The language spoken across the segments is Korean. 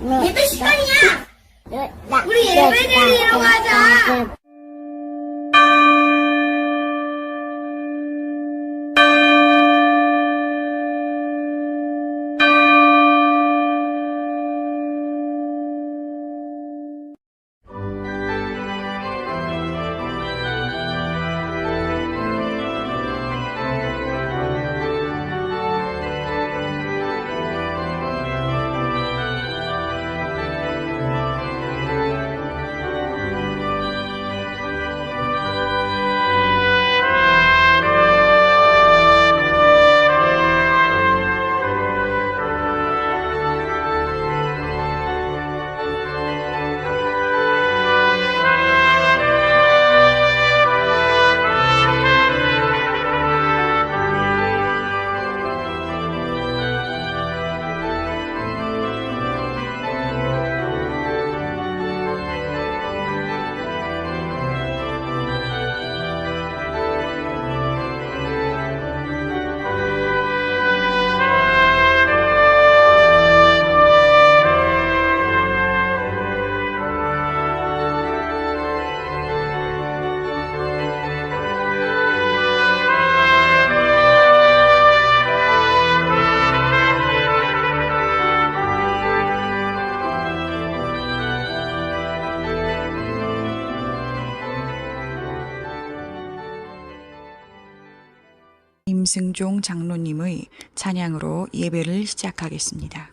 예배 시간이야. 우리 예배 드리러 가자. 임승종 장로님의 찬양으로 예배를 시작하겠습니다.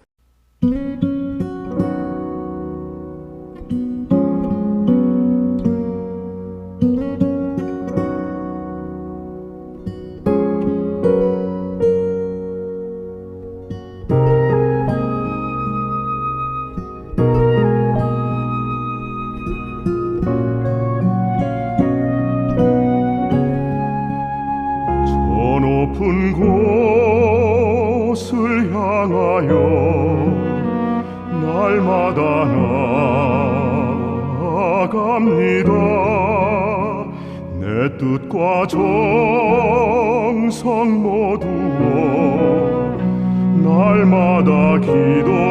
높은 곳을 향하여 날마다 나아갑니다. 내 뜻과 정성 모두어 날마다 기도합니다.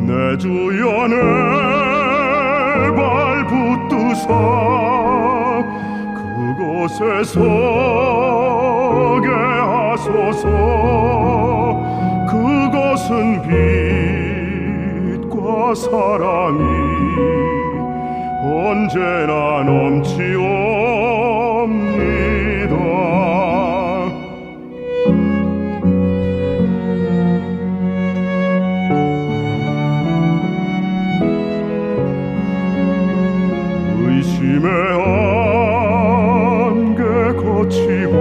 내 주여 내 발 붙드사 그곳에 서게 하소서. 그것은 빛과 사랑이 언제나 넘치옵니다. 의심의 거치고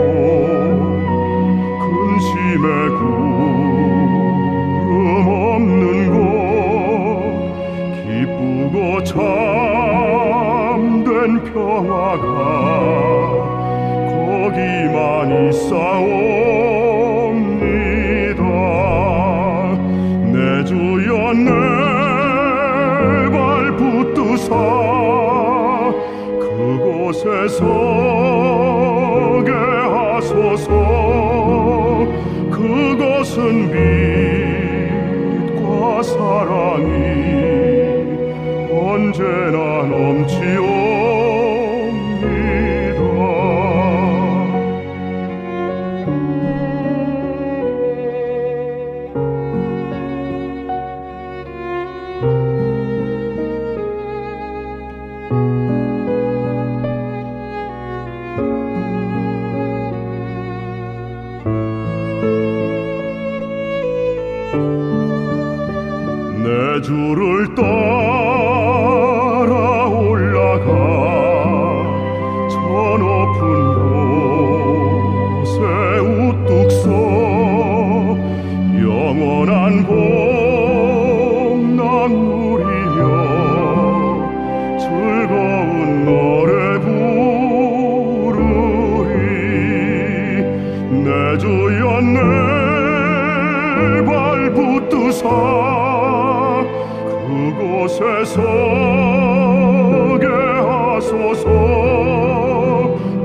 근심의 구름 없는 곳 기쁘고 참된 평화가 거기만 있사옵니다. 내 주여 내 발 붙드사 그곳에 서게 하소서. 그것은 빛과 사랑이 언제나 넘치옵니다. 내 주를 따라 올라가 저 높은 곳에 우뚝 서 영원한 복락 누리며 즐거운 노래 부르리. 내 주여 내 발 붙드사 그곳에 서게 하소서.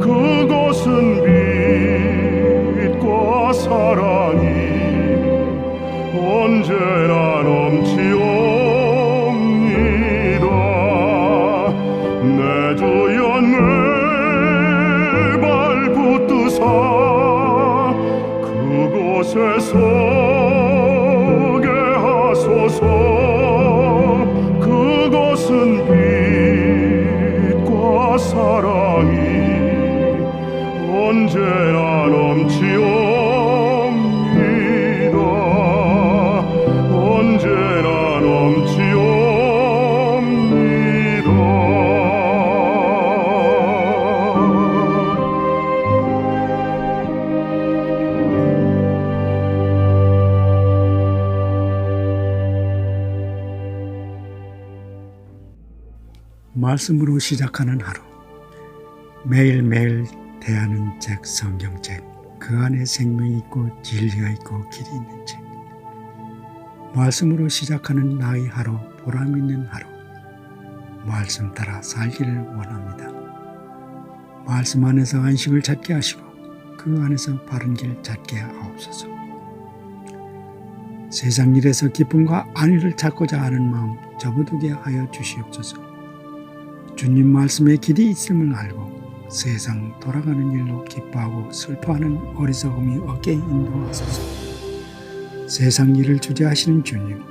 그것은 빛과 사랑이 언제나 넘치옵니다. 내 주여 내 발 붙드사 그곳에 서게 하소서. 그것은 빛과 사랑이 언제나 넘치옵니다. 언제나 넘치옵니다. 말씀으로 시작하는 하루, 매일매일 대하는 책, 성경책, 그 안에 생명이 있고 진리가 있고 길이 있는 책. 말씀으로 시작하는 나의 하루, 보람 있는 하루, 말씀 따라 살기를 원합니다. 말씀 안에서 안식을 찾게 하시고 그 안에서 바른 길 찾게 하옵소서. 세상 일에서 기쁨과 안위를 찾고자 하는 마음 접어두게 하여 주시옵소서. 주님 말씀에 길이 있음을 알고 세상 돌아가는 일로 기뻐하고 슬퍼하는 어리석음이 없게 인도하소서. 세상 일을 주재하시는 주님,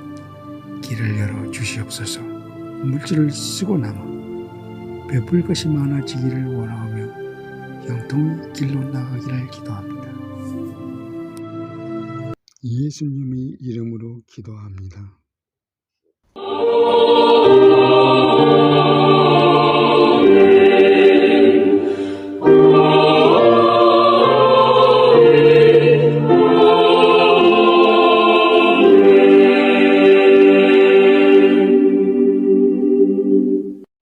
길을 열어 주시옵소서. 물질을 쓰고 남아 베풀 것이 많아지기를 원하며 형통의 길로 나가기를 기도합니다. 예수님의 이름으로 기도합니다.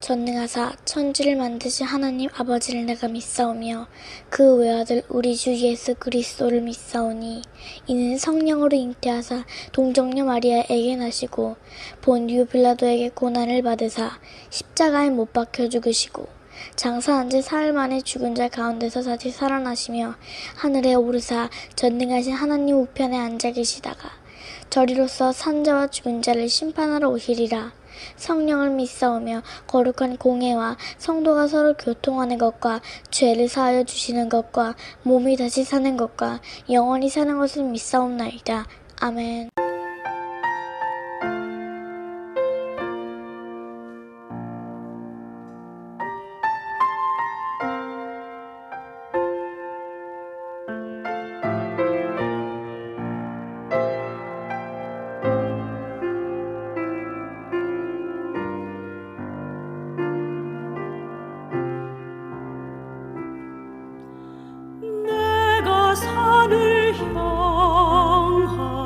전능하사 천지를 만드신 하나님 아버지를 내가 믿사오며 그 외아들 우리 주 예수 그리스도를 믿사오니 이는 성령으로 잉태하사 동정녀 마리아에게 나시고 본디오 빌라도에게 고난을 받으사 십자가에 못 박혀 죽으시고 장사한 지 사흘 만에 죽은 자 가운데서 다시 살아나시며 하늘에 오르사 전능하신 하나님 우편에 앉아 계시다가 저리로서 산자와 죽은 자를 심판하러 오시리라. 성령을 믿사오며 거룩한 공회와 성도가 서로 교통하는 것과 죄를 사하여 주시는 것과 몸이 다시 사는 것과 영원히 사는 것을 믿사옵나이다. 아멘. 내가 산을 향하여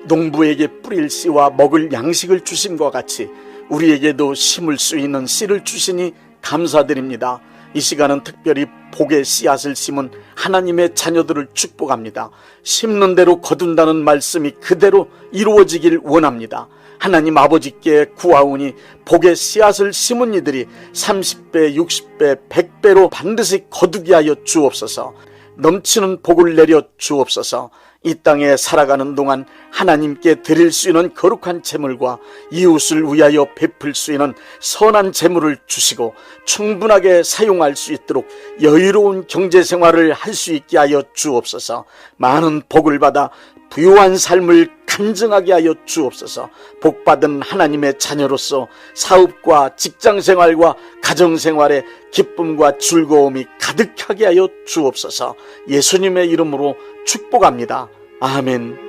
농부에게 뿌릴 씨와 먹을 양식을 주심과 같이 우리에게도 심을 수 있는 씨를 주시니 감사드립니다. 이 시간은 특별히 복의 씨앗을 심은 하나님의 자녀들을 축복합니다. 심는 대로 거둔다는 말씀이 그대로 이루어지길 원합니다. 하나님 아버지께 구하오니 복의 씨앗을 심은 이들이 30배, 60배, 100배로 반드시 거두게 하여 주옵소서. 넘치는 복을 내려 주옵소서. 이 땅에 살아가는 동안 하나님께 드릴 수 있는 거룩한 재물과 이웃을 위하여 베풀 수 있는 선한 재물을 주시고 충분하게 사용할 수 있도록 여유로운 경제생활을 할 수 있게 하여 주옵소서. 많은 복을 받아 부유한 삶을 간증하게 하여 주옵소서. 복받은 하나님의 자녀로서 사업과 직장생활과 가정생활에 기쁨과 즐거움이 가득하게 하여 주옵소서. 예수님의 이름으로 축복합니다. 아멘.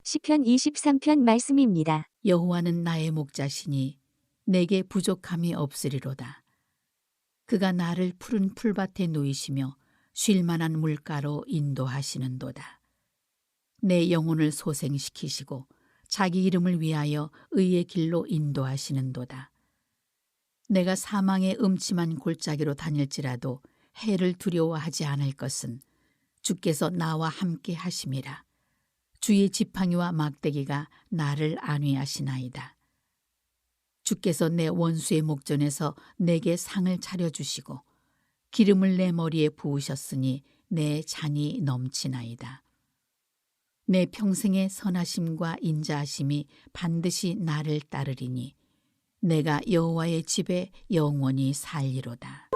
시편 23편 말씀입니다. 여호와는 나의 목자시니 내게 부족함이 없으리로다. 그가 나를 푸른 풀밭에 누이시며 쉴 만한 물가로 인도하시는도다. 내 영혼을 소생시키시고 자기 이름을 위하여 의의 길로 인도하시는도다. 내가 사망의 음침한 골짜기로 다닐지라도 해를 두려워하지 않을 것은 주께서 나와 함께 하심이라. 주의 지팡이와 막대기가 나를 안위하시나이다. 주께서 내 원수의 목전에서 내게 상을 차려주시고 기름을 내 머리에 부으셨으니 내 잔이 넘치나이다. 내 평생의 선하심과 인자하심이 반드시 나를 따르리니 내가 여호와의 집에 영원히 살리로다.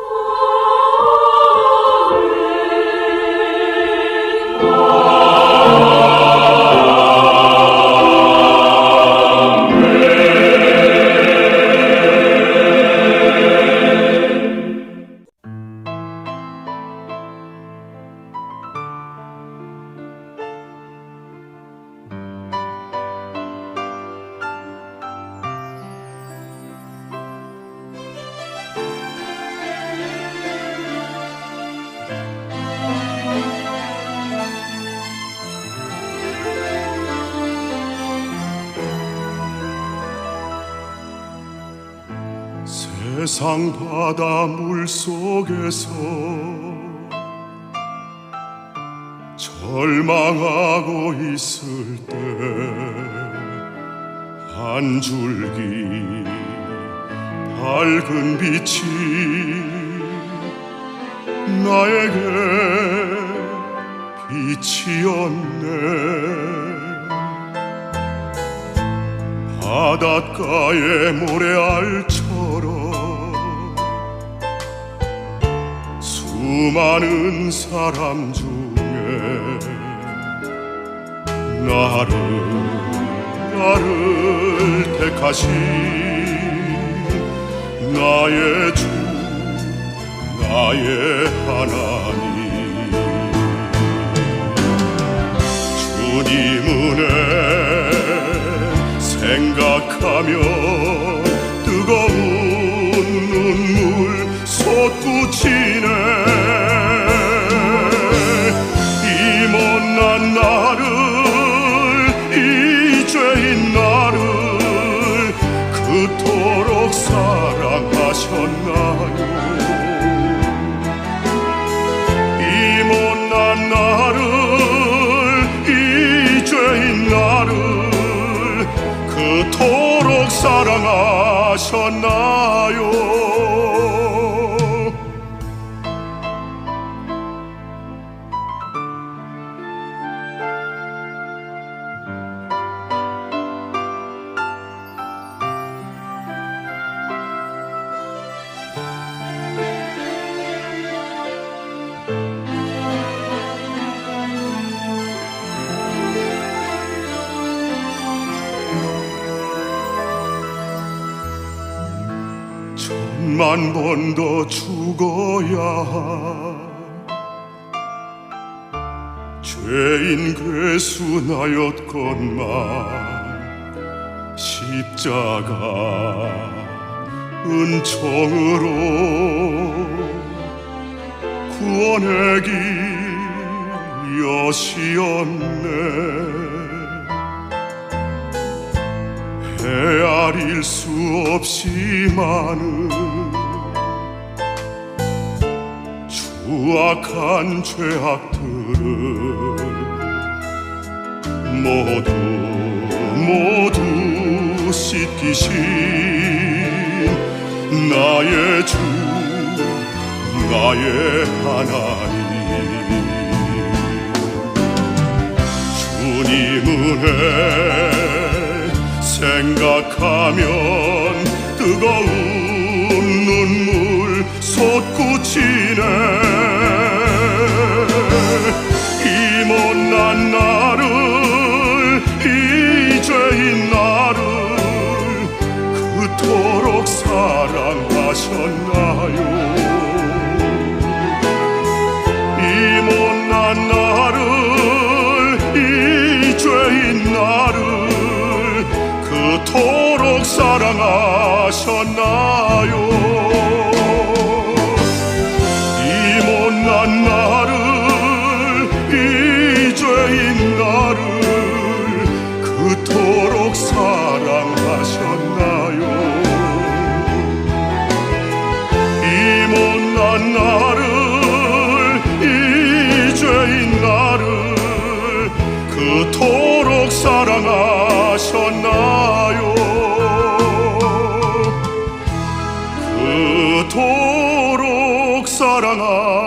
세상 바닷물 속에서 절망하고 있을 때 한 줄기 밝은 빛이 나에게 빛이었네. 바닷가의 모래알처럼 수많은 사람 중에 나를 택하신 나의 주 나의 하나님 주님 은혜 생각하며 뜨거운 눈물 솟구치네. 이 못난 나를 이 죄인 나를 그토록 사랑하셨나요. 이 못난 나를 이 죄인 나를 그토록 사랑하셨나요. 천만 번 더 죽어야 죄인 괴순하였건만 십자가 은총으로 구원의 길 여시었네. 헤아릴 수 없이 많은 추악한 죄악들을 모두 씻기신 나의 주 나의 하나님, 주님 은혜 생각하면 뜨거운 눈물 솟구치네. 이 못난 나를, 이 죄인 나를 그토록 사랑하셨나요? 이 못난 나를, 이 죄인 나를 그토록 사랑하셨나요? 이 못난 나를, 이 죄인 나를 그토록 사랑하셨나요? 이 못난 나를, 이 죄인 나를 그토록 사랑하셨나요? 그토록 사랑하셨나요?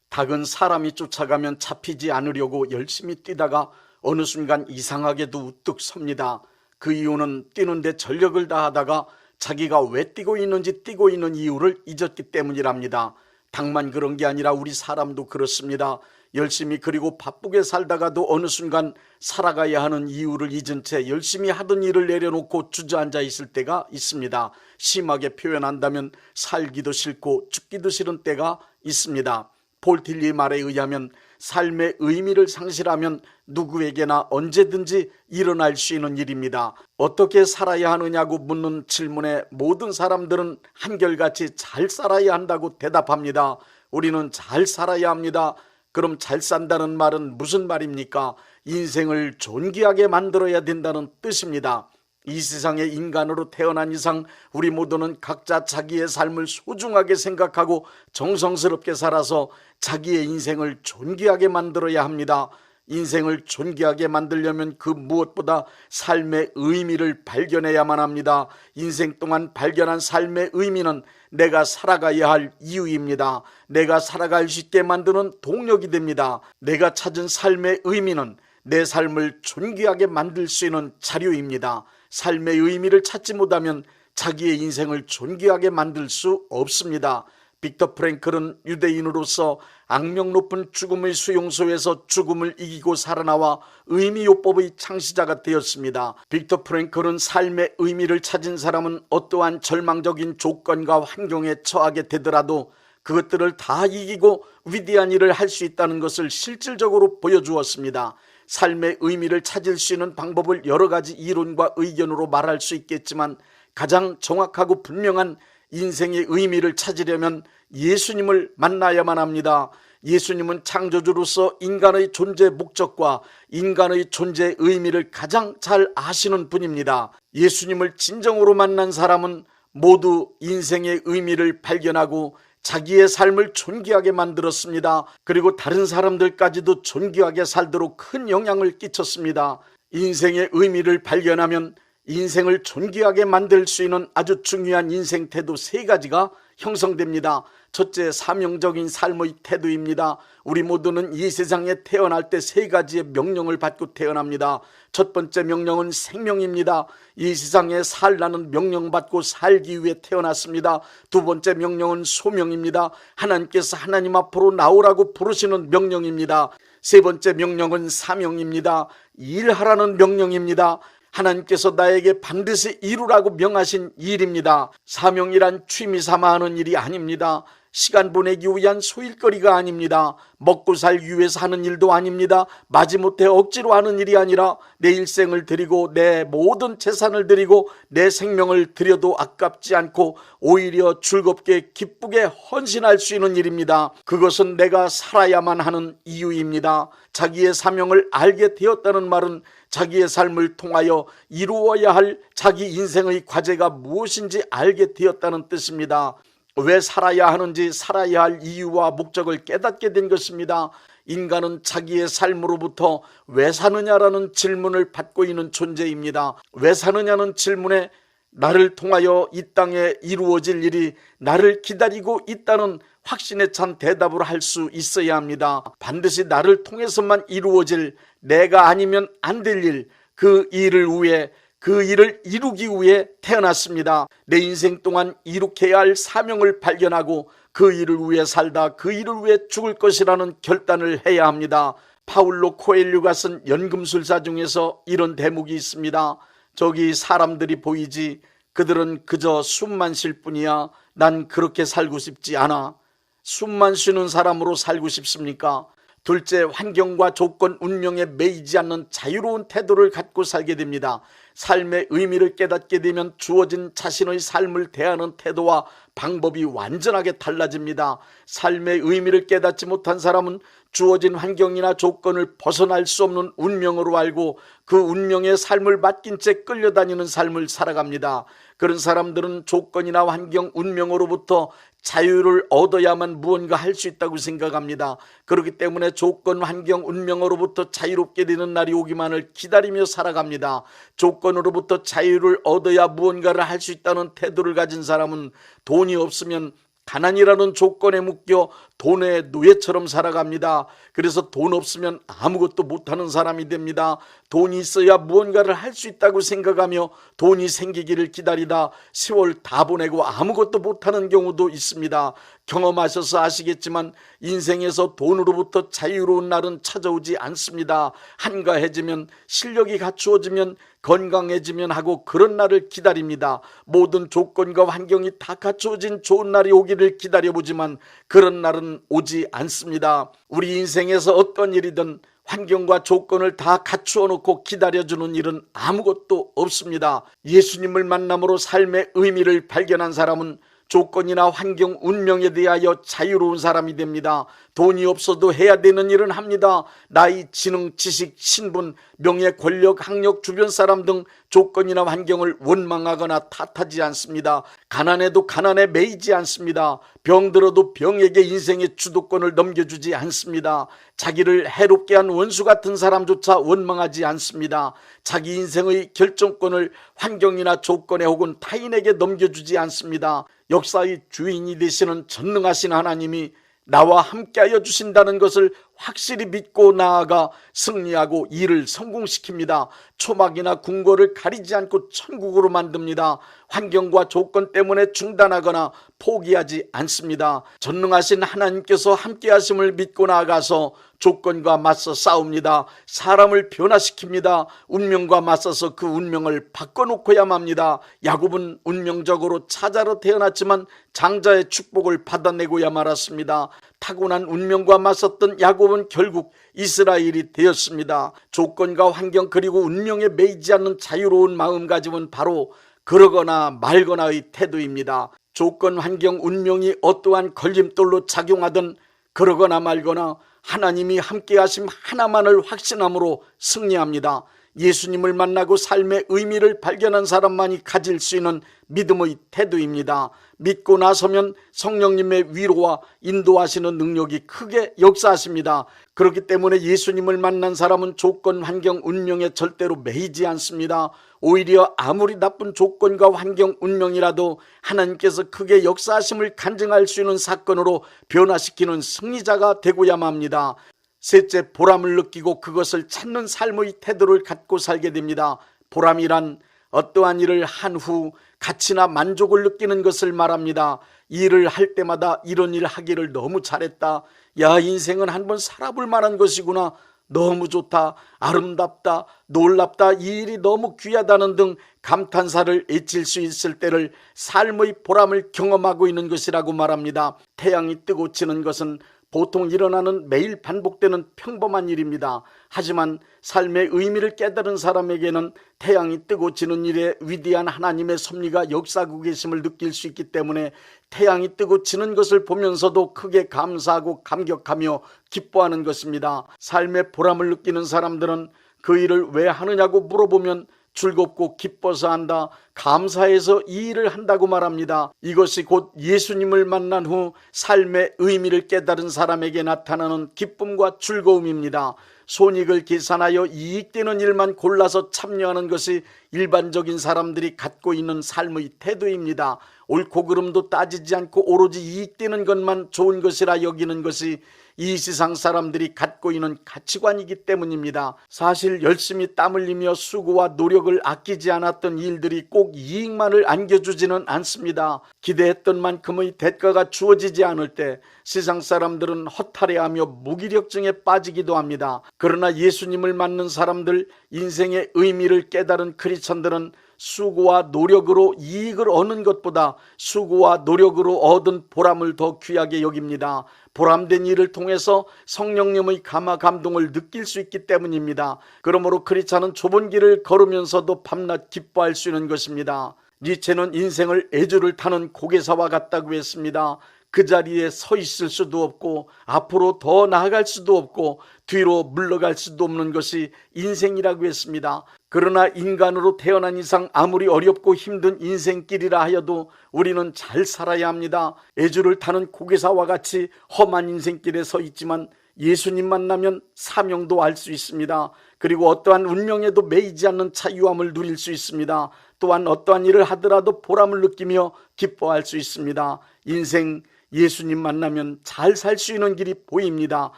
닭은 사람이 쫓아가면 잡히지 않으려고 열심히 뛰다가 어느 순간 이상하게도 우뚝 섭니다. 그 이유는 뛰는데 전력을 다하다가 자기가 왜 뛰고 있는지 뛰고 있는 이유를 잊었기 때문이랍니다. 닭만 그런 게 아니라 우리 사람도 그렇습니다. 열심히 그리고 바쁘게 살다가도 어느 순간 살아가야 하는 이유를 잊은 채 열심히 하던 일을 내려놓고 주저앉아 있을 때가 있습니다. 심하게 표현한다면 살기도 싫고 죽기도 싫은 때가 있습니다. 폴 틸리 말에 의하면 삶의 의미를 상실하면 누구에게나 언제든지 일어날 수 있는 일입니다. 어떻게 살아야 하느냐고 묻는 질문에 모든 사람들은 한결같이 잘 살아야 한다고 대답합니다. 우리는 잘 살아야 합니다. 그럼 잘 산다는 말은 무슨 말입니까? 인생을 존귀하게 만들어야 된다는 뜻입니다. 이 세상에 인간으로 태어난 이상 우리 모두는 각자 자기의 삶을 소중하게 생각하고 정성스럽게 살아서 자기의 인생을 존귀하게 만들어야 합니다. 인생을 존귀하게 만들려면 그 무엇보다 삶의 의미를 발견해야만 합니다. 인생 동안 발견한 삶의 의미는 내가 살아가야 할 이유입니다. 내가 살아갈 수 있게 만드는 동력이 됩니다. 내가 찾은 삶의 의미는 내 삶을 존귀하게 만들 수 있는 자료입니다. 삶의 의미를 찾지 못하면 자기의 인생을 존귀하게 만들 수 없습니다. 빅터 프랭클은 유대인으로서 악명 높은 죽음의 수용소에서 죽음을 이기고 살아나와 의미요법의 창시자가 되었습니다. 빅터 프랭클은 삶의 의미를 찾은 사람은 어떠한 절망적인 조건과 환경에 처하게 되더라도 그것들을 다 이기고 위대한 일을 할 수 있다는 것을 실질적으로 보여주었습니다. 삶의 의미를 찾을 수 있는 방법을 여러 가지 이론과 의견으로 말할 수 있겠지만 가장 정확하고 분명한 인생의 의미를 찾으려면 예수님을 만나야만 합니다. 예수님은 창조주로서 인간의 존재 목적과 인간의 존재의 의미를 가장 잘 아시는 분입니다. 예수님을 진정으로 만난 사람은 모두 인생의 의미를 발견하고 자기의 삶을 존귀하게 만들었습니다. 그리고 다른 사람들까지도 존귀하게 살도록 큰 영향을 끼쳤습니다. 인생의 의미를 발견하면 인생을 존귀하게 만들 수 있는 아주 중요한 인생 태도 3가지가 형성됩니다. 첫째, 사명적인 삶의 태도입니다. 우리 모두는 이 세상에 태어날 때 세 가지의 명령을 받고 태어납니다. 첫 번째 명령은 생명입니다. 이 세상에 살라는 명령받고 살기 위해 태어났습니다. 두 번째 명령은 소명입니다. 하나님께서 하나님 앞으로 나오라고 부르시는 명령입니다. 세 번째 명령은 사명입니다. 일하라는 명령입니다. 하나님께서 나에게 반드시 이루라고 명하신 일입니다. 사명이란 취미 삼아 하는 일이 아닙니다. 시간 보내기 위한 소일거리가 아닙니다. 먹고 살기 위해서 하는 일도 아닙니다. 마지못해 억지로 하는 일이 아니라 내 일생을 드리고 내 모든 재산을 드리고 내 생명을 드려도 아깝지 않고 오히려 즐겁게 기쁘게 헌신할 수 있는 일입니다. 그것은 내가 살아야만 하는 이유입니다. 자기의 사명을 알게 되었다는 말은 자기의 삶을 통하여 이루어야 할 자기 인생의 과제가 무엇인지 알게 되었다는 뜻입니다. 왜 살아야 하는지, 살아야 할 이유와 목적을 깨닫게 된 것입니다. 인간은 자기의 삶으로부터 왜 사느냐라는 질문을 받고 있는 존재입니다. 왜 사느냐는 질문에 나를 통하여 이 땅에 이루어질 일이 나를 기다리고 있다는 확신에 찬 대답을 할 수 있어야 합니다. 반드시 나를 통해서만 이루어질, 내가 아니면 안 될 일, 그 일을 위해, 그 일을 이루기 위해 태어났습니다. 내 인생 동안 이룩해야 할 사명을 발견하고 그 일을 위해 살다 그 일을 위해 죽을 것이라는 결단을 해야 합니다. 파울로 코엘류가 쓴 연금술사 중에서 이런 대목이 있습니다. 저기 사람들이 보이지, 그들은 그저 숨만 쉴 뿐이야. 난 그렇게 살고 싶지 않아. 숨만 쉬는 사람으로 살고 싶습니까? 둘째, 환경과 조건, 운명에 매이지 않는 자유로운 태도를 갖고 살게 됩니다. 삶의 의미를 깨닫게 되면 주어진 자신의 삶을 대하는 태도와 방법이 완전하게 달라집니다. 삶의 의미를 깨닫지 못한 사람은 주어진 환경이나 조건을 벗어날 수 없는 운명으로 알고 그 운명의 삶을 맡긴 채 끌려다니는 삶을 살아갑니다. 그런 사람들은 조건이나 환경, 운명으로부터 자유를 얻어야만 무언가 할 수 있다고 생각합니다. 그렇기 때문에 조건, 환경, 운명으로부터 자유롭게 되는 날이 오기만을 기다리며 살아갑니다. 조건으로부터 자유를 얻어야 무언가를 할 수 있다는 태도를 가진 사람은 돈이 없으면 가난이라는 조건에 묶여 돈의 노예처럼 살아갑니다. 그래서 돈 없으면 아무것도 못하는 사람이 됩니다. 돈이 있어야 무언가를 할 수 있다고 생각하며 돈이 생기기를 기다리다 세월 다 보내고 아무것도 못하는 경우도 있습니다. 경험하셔서 아시겠지만 인생에서 돈으로부터 자유로운 날은 찾아오지 않습니다. 한가해지면, 실력이 갖추어지면, 건강해지면 하고 그런 날을 기다립니다. 모든 조건과 환경이 다 갖추어진 좋은 날이 오기를 기다려보지만 그런 날은 오지 않습니다. 우리 인생에서 어떤 일이든 환경과 조건을 다 갖추어 놓고 기다려주는 일은 아무것도 없습니다. 예수님을 만남으로 삶의 의미를 발견한 사람은 조건이나 환경, 운명에 대하여 자유로운 사람이 됩니다. 돈이 없어도 해야 되는 일은 합니다. 나이, 지능, 지식, 신분, 명예, 권력, 학력, 주변 사람 등 조건이나 환경을 원망하거나 탓하지 않습니다. 가난해도 가난에 매이지 않습니다. 병들어도 병에게 인생의 주도권을 넘겨주지 않습니다. 자기를 해롭게 한 원수 같은 사람조차 원망하지 않습니다. 자기 인생의 결정권을 환경이나 조건에 혹은 타인에게 넘겨주지 않습니다. 역사의 주인이 되시는 전능하신 하나님이 나와 함께하여 주신다는 것을 확실히 믿고 나아가 승리하고 일을 성공시킵니다. 초막이나 궁궐을 가리지 않고 천국으로 만듭니다. 환경과 조건 때문에 중단하거나 포기하지 않습니다. 전능하신 하나님께서 함께하심을 믿고 나아가서 조건과 맞서 싸웁니다. 사람을 변화시킵니다. 운명과 맞서서 그 운명을 바꿔놓고야만 합니다. 야곱은 운명적으로 차자로 태어났지만 장자의 축복을 받아내고야 말았습니다. 타고난 운명과 맞섰던 야곱은 결국 이스라엘이 되었습니다. 조건과 환경 그리고 운명에 매이지 않는 자유로운 마음가짐은 바로 그러거나 말거나의 태도입니다. 조건, 환경, 운명이 어떠한 걸림돌로 작용하든 그러거나 말거나 하나님이 함께하심 하나만을 확신함으로 승리합니다. 예수님을 만나고 삶의 의미를 발견한 사람만이 가질 수 있는 믿음의 태도입니다. 믿고 나서면 성령님의 위로와 인도하시는 능력이 크게 역사하십니다. 그렇기 때문에 예수님을 만난 사람은 조건, 환경, 운명에 절대로 매이지 않습니다. 오히려 아무리 나쁜 조건과 환경, 운명이라도 하나님께서 크게 역사하심을 간증할 수 있는 사건으로 변화시키는 승리자가 되고야만 합니다. 셋째, 보람을 느끼고 그것을 찾는 삶의 태도를 갖고 살게 됩니다. 보람이란 어떠한 일을 한 후 가치나 만족을 느끼는 것을 말합니다. 일을 할 때마다 이런 일 하기를 너무 잘했다. 야, 인생은 한번 살아볼 만한 것이구나. 너무 좋다, 아름답다, 놀랍다, 이 일이 너무 귀하다는 등 감탄사를 에칠 수 있을 때를 삶의 보람을 경험하고 있는 것이라고 말합니다. 태양이 뜨고 지는 것은 보통 일어나는 매일 반복되는 평범한 일입니다. 하지만 삶의 의미를 깨달은 사람에게는 태양이 뜨고 지는 일에 위대한 하나님의 섭리가 역사하고 계심을 느낄 수 있기 때문에 태양이 뜨고 지는 것을 보면서도 크게 감사하고 감격하며 기뻐하는 것입니다. 삶의 보람을 느끼는 사람들은 그 일을 왜 하느냐고 물어보면 즐겁고 기뻐서 한다, 감사해서 이 일을 한다고 말합니다. 이것이 곧 예수님을 만난 후 삶의 의미를 깨달은 사람에게 나타나는 기쁨과 즐거움입니다. 손익을 계산하여 이익되는 일만 골라서 참여하는 것이 일반적인 사람들이 갖고 있는 삶의 태도입니다. 옳고 그름도 따지지 않고 오로지 이익되는 것만 좋은 것이라 여기는 것이 이 세상 사람들이 갖고 있는 가치관이기 때문입니다. 사실 열심히 땀 흘리며 수고와 노력을 아끼지 않았던 일들이 꼭 이익만을 안겨주지는 않습니다. 기대했던 만큼의 대가가 주어지지 않을 때 세상 사람들은 허탈해하며 무기력증에 빠지기도 합니다. 그러나 예수님을 만난 사람들, 인생의 의미를 깨달은 크리스천들은 수고와 노력으로 이익을 얻는 것보다 수고와 노력으로 얻은 보람을 더 귀하게 여깁니다. 보람된 일을 통해서 성령님의 감화 감동을 느낄 수 있기 때문입니다. 그러므로 크리스찬은 좁은 길을 걸으면서도 밤낮 기뻐할 수 있는 것입니다. 니체는 인생을 애주를 타는 고개사와 같다고 했습니다. 그 자리에 서 있을 수도 없고 앞으로 더 나아갈 수도 없고 뒤로 물러갈 수도 없는 것이 인생이라고 했습니다. 그러나 인간으로 태어난 이상 아무리 어렵고 힘든 인생길이라 하여도 우리는 잘 살아야 합니다. 애주를 타는 고개사와 같이 험한 인생길에 서 있지만 예수님 만나면 사명도 알 수 있습니다. 그리고 어떠한 운명에도 매이지 않는 자유함을 누릴 수 있습니다. 또한 어떠한 일을 하더라도 보람을 느끼며 기뻐할 수 있습니다. 인생 예수님 만나면 잘 살 수 있는 길이 보입니다.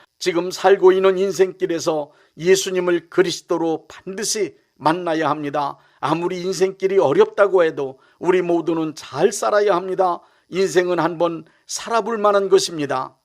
지금 살고 있는 인생길에서 예수님을 그리스도로 반드시 만나야 합니다. 아무리 인생길이 어렵다고 해도 우리 모두는 잘 살아야 합니다. 인생은 한번 살아볼 만한 것입니다.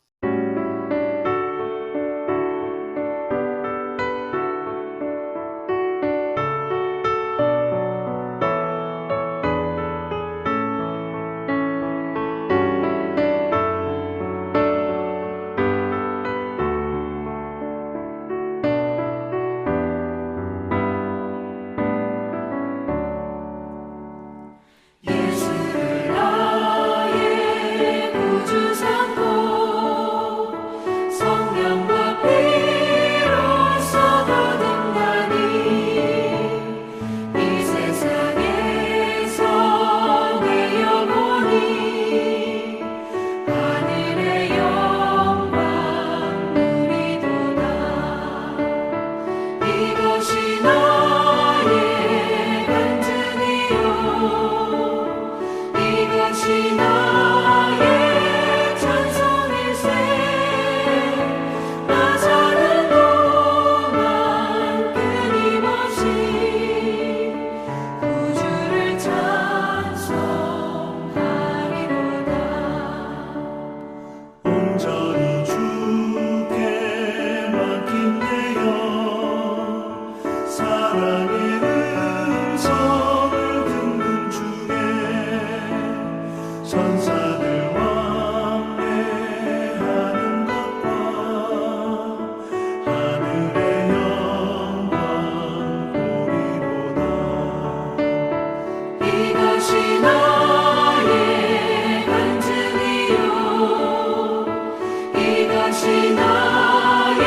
이것이 나의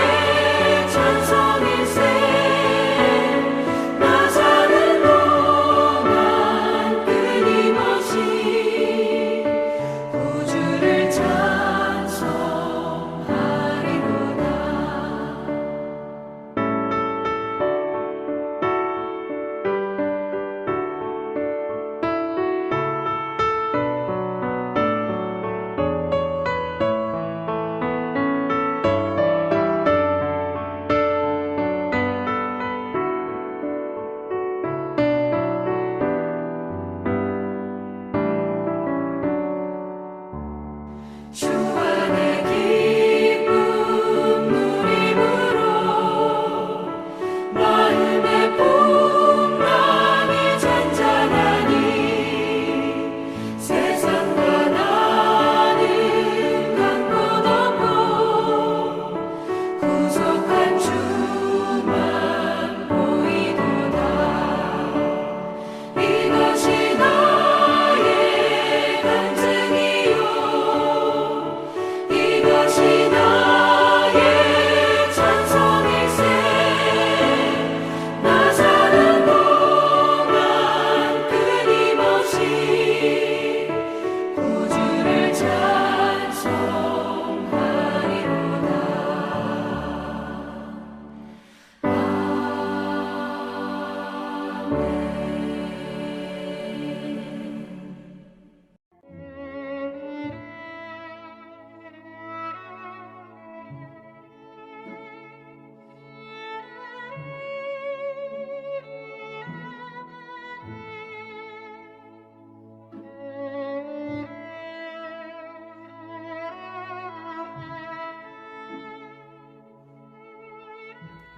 찬송일세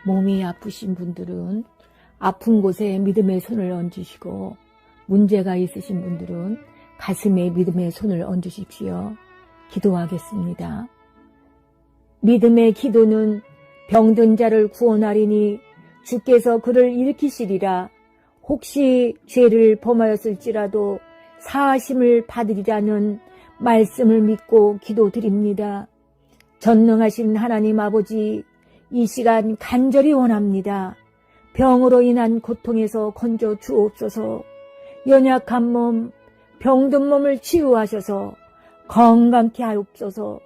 몸이 아프신 분들은 아픈 곳에 믿음의 손을 얹으시고 문제가 있으신 분들은 가슴에 믿음의 손을 얹으십시오. 기도하겠습니다. 믿음의 기도는 병든 자를 구원하리니 주께서 그를 일으키시리라. 혹시 죄를 범하였을지라도 사하심을 받으리라는 말씀을 믿고 기도드립니다. 전능하신 하나님 아버지, 이 시간 간절히 원합니다. 병으로 인한 고통에서 건져 주옵소서. 연약한 몸, 병든 몸을 치유하셔서 건강케 하옵소서.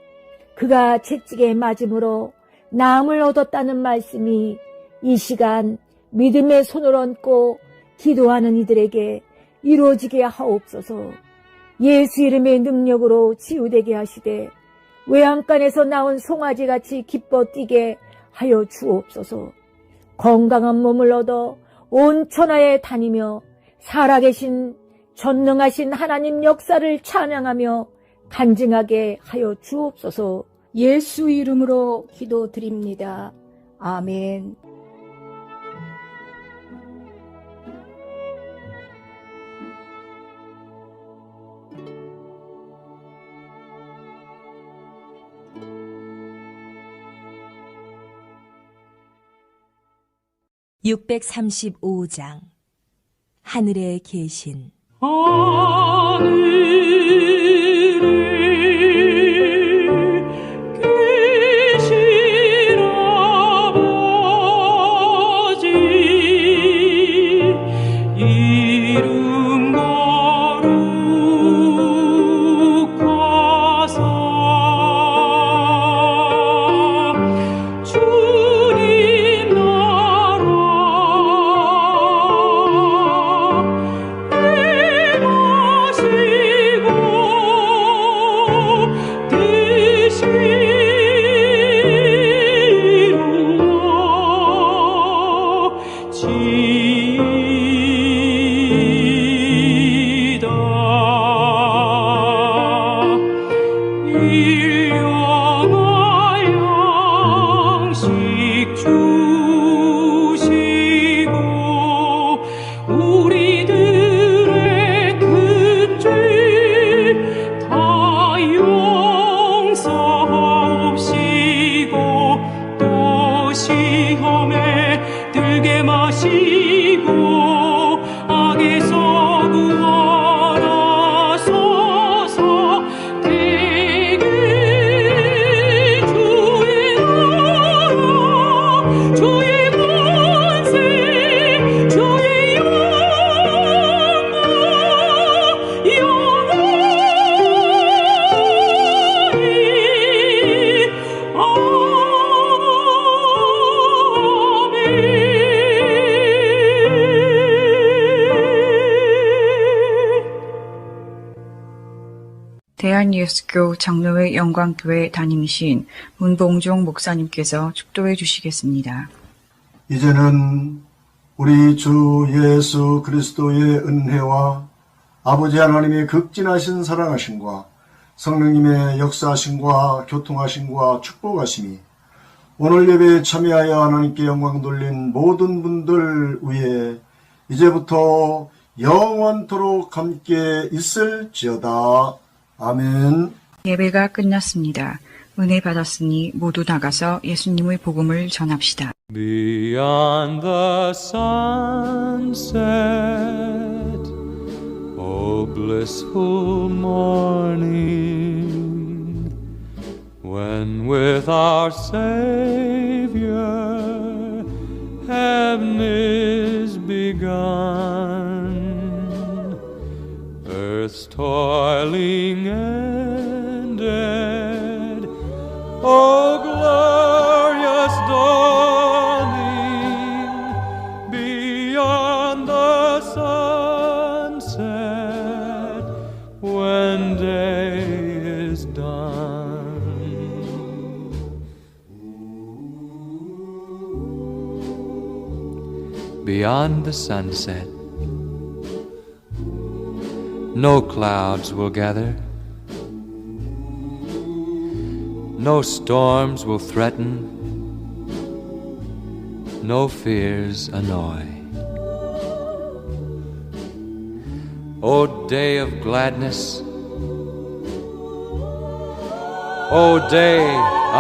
그가 채찍에 맞음으로 나음을 얻었다는 말씀이 이 시간 믿음의 손을 얹고 기도하는 이들에게 이루어지게 하옵소서. 예수 이름의 능력으로 치유되게 하시되 외양간에서 나온 송아지같이 기뻐 뛰게 하여 주옵소서. 건강한 몸을 얻어 온 천하에 다니며 살아계신 전능하신 하나님 역사를 찬양하며 간증하게 하여 주옵소서. 예수 이름으로 기도드립니다. 아멘. (635장) 하늘에 계신 대한예수교 장로회 영광교회 담임이신 문봉종 목사님께서 축도해 주시겠습니다. 이제는 우리 주 예수 그리스도의 은혜와 아버지 하나님의 극진하신 사랑하심과 성령님의 역사하심과 교통하심과 축복하심이 오늘 예배에 참여하여 하나님께 영광 돌린 모든 분들 위에 이제부터 영원토록 함께 있을지어다. 아멘. 예배가 끝났습니다. 은혜 받았으니 모두 나가서 예수님의 복음을 전합시다. Beyond the sunset, O blissful morning, when with our Savior heaven is begun, earth's toiling ended, O glorious dawning, beyond the sunset, when day is done. Beyond the sunset, no clouds will gather, no storms will threaten, no fears annoy. O day of gladness, O day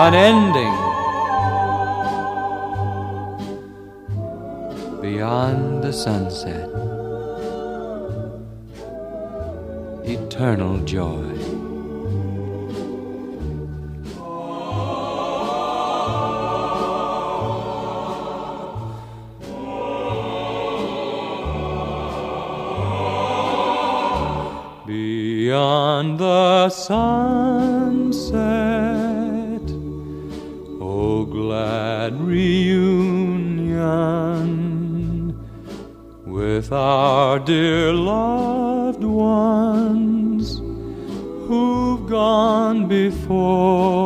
unending, beyond the sunset, eternal joy. Beyond the sunset, O glad reunion with our dear loved ones who've gone before.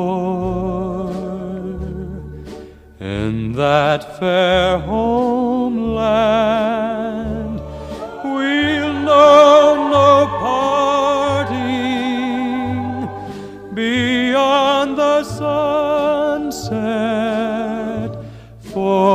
In that fair homeland, we'll know no parting. Beyond the sunset, for